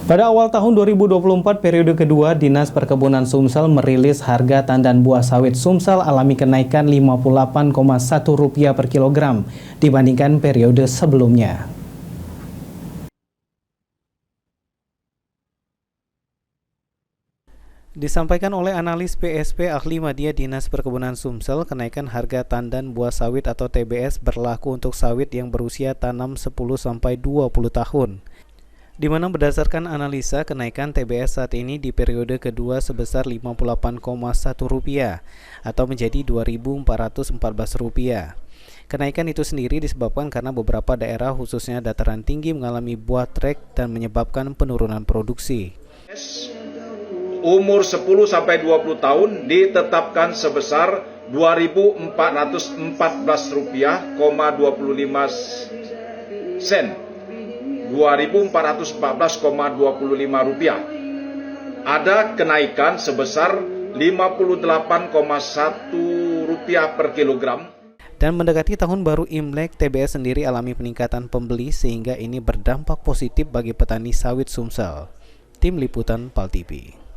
Pada awal tahun 2024 periode kedua, Dinas Perkebunan Sumsel merilis harga tandan buah sawit Sumsel alami kenaikan Rp58,1 per kilogram dibandingkan periode sebelumnya. Disampaikan oleh analis PSP Ahli Media Dinas Perkebunan Sumsel, kenaikan harga tandan buah sawit atau TBS berlaku untuk sawit yang berusia tanam 10-20 tahun. Di mana berdasarkan analisa, kenaikan TBS saat ini di periode kedua sebesar Rp58,1 atau menjadi Rp2.414. Kenaikan itu sendiri disebabkan karena beberapa daerah khususnya dataran tinggi mengalami buah trek dan menyebabkan penurunan produksi. Umur 10-20 tahun ditetapkan sebesar Rp2.414,25 Rp2.414,25. Ada kenaikan sebesar Rp58,1 per kilogram. Dan mendekati tahun baru Imlek, TBS sendiri alami peningkatan pembeli sehingga ini berdampak positif bagi petani sawit Sumsel. Tim Liputan PAL TV.